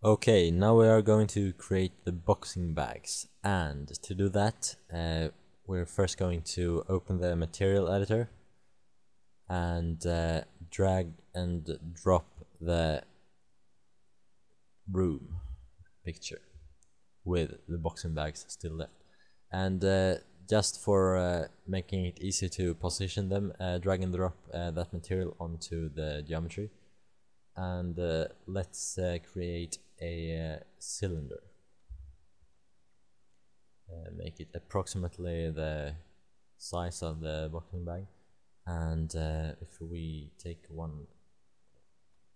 Okay, now we are going to create the boxing bags, and to do that, we're first going to open the material editor and drag and drop the room picture with the boxing bags still left. And just for making it easy to position them, drag and drop that material onto the geometry. And let's create a cylinder. Make it approximately the size of the boxing bag. And if we take one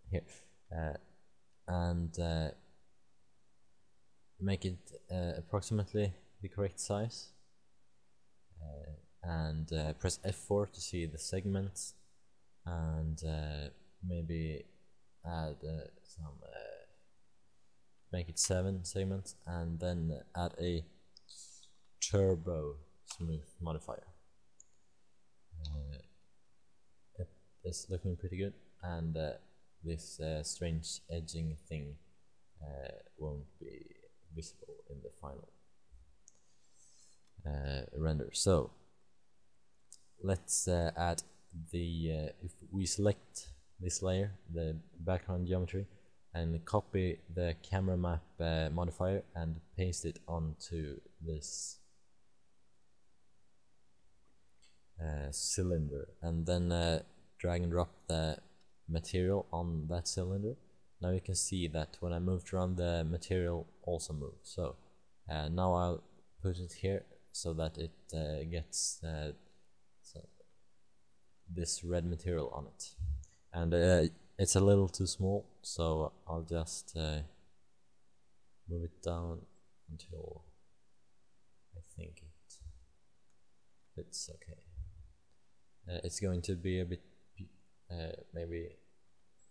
here and make it approximately the correct size, and press F4 to see the segments, and maybe add some make it 7 segments, and then add a turbo smooth modifier. It's looking pretty good, and this strange edging thing won't be visible in the final render. So let's add the if we select this layer, the background geometry, and copy the camera map modifier and paste it onto this cylinder, and then drag and drop the material on that cylinder. Now you can see that when I moved around, the material also moved. So now I'll put it here so that it gets this red material on it, and it's a little too small, so I'll just move it down until I think it fits okay. It's going to be a bit maybe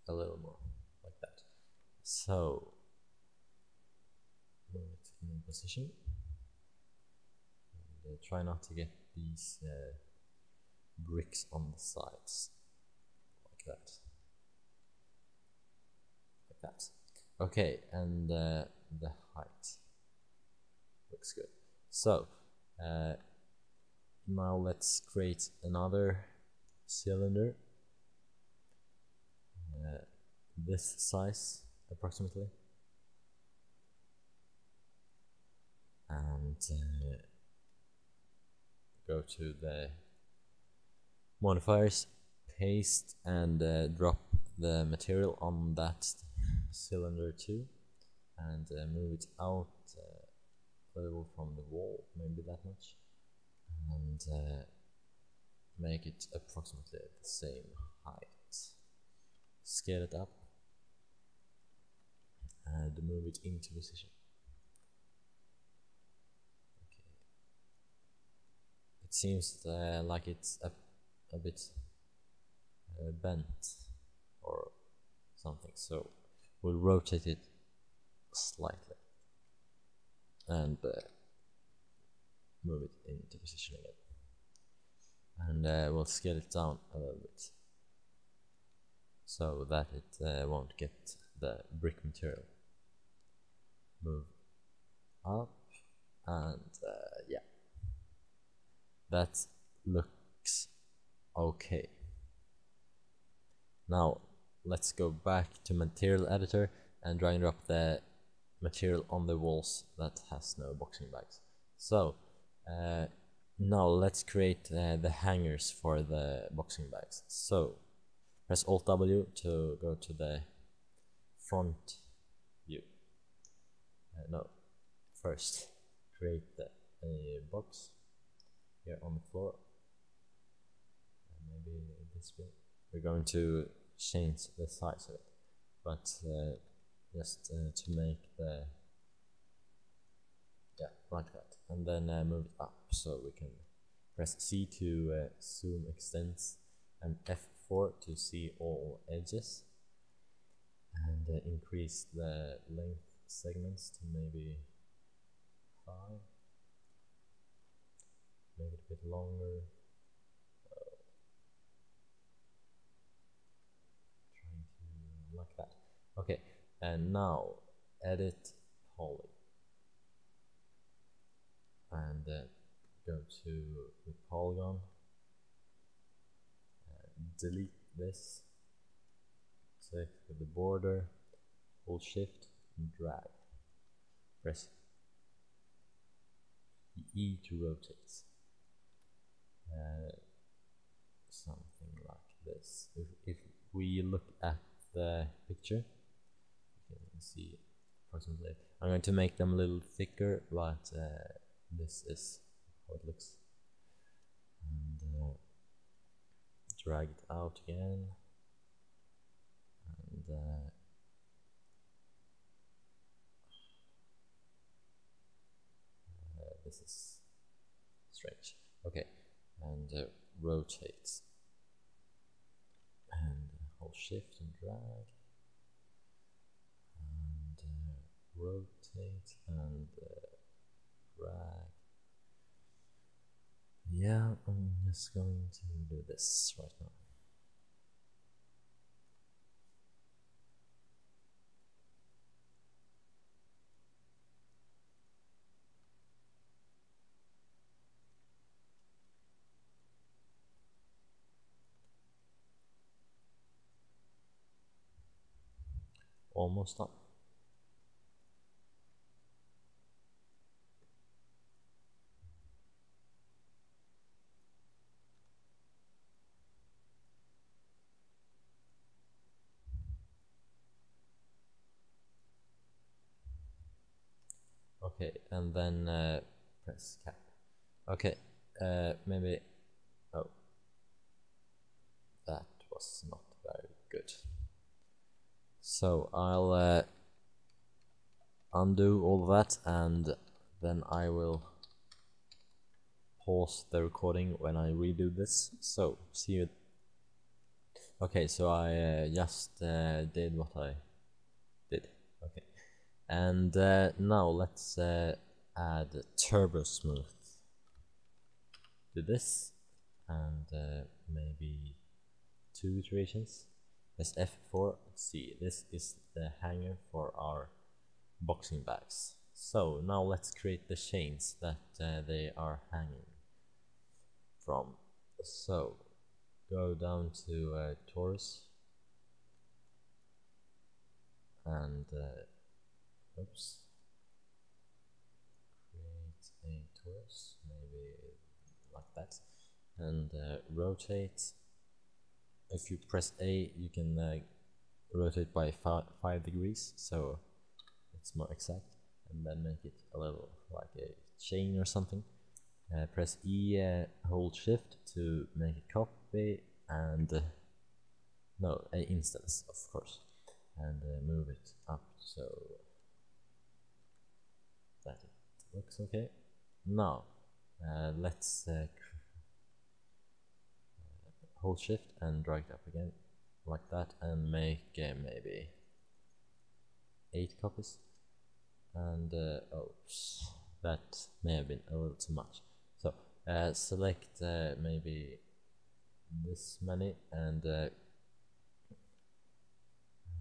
a little more like that. So move it in position, and try not to get these bricks on the sides like that. Okay, and the height looks good. So now let's create another cylinder this size approximately, and go to the modifiers, paste and drop the material on that cylinder too, and move it out a little from the wall, maybe that much, and make it approximately the same height. Scale it up and move it into position. Okay. It seems like it's a bit bent or something, so we'll rotate it slightly and move it into position again, and we'll scale it down a little bit so that it won't get the brick material. Move up, and yeah, that looks okay. Now let's go back to material editor and drag and drop the material on the walls that has no boxing bags. So now let's create the hangers for the boxing bags. So press Alt W to go to the front view. No, first create a box here on the floor, and maybe this bit. We're going to change the size of it, but just to make the like that, and then move it up so we can press C to zoom extents, and F4 to see all edges, and increase the length segments to maybe 5, make it a bit longer, trying to like that. Okay, and now edit poly, and go to the polygon, delete this, select the border, hold shift and drag, press E to rotate, something like this. If we look at the picture, you can see approximately. I'm going to make them a little thicker, but this is how it looks. And drag it out again, and this is strange. Okay, and rotate, and hold shift and drag, and rotate and drag. Yeah, I'm just going to do this right now. Almost done. Okay, and then press cap. Okay, maybe. Oh, that was not very good. So I'll undo all of that, and then I will pause the recording when I redo this. So see you. Okay, so I just did what I did. Okay, and now let's add turbo smooth to this, and maybe 2 iterations. Press F4. See, this is the hanger for our boxing bags. So now let's create the chains that they are hanging from. So go down to Taurus, and oops, create a Taurus, maybe like that, and rotate. If you press A, you can rotate by 5 degrees, so it's more exact, and then make it a little like a chain or something. Press E, hold shift to make a copy, and no, an instance, of course, and move it up so that it looks okay. Now let's hold shift and drag it up again like that, and make maybe 8 copies, and oops, that may have been a little too much. So select maybe this many, and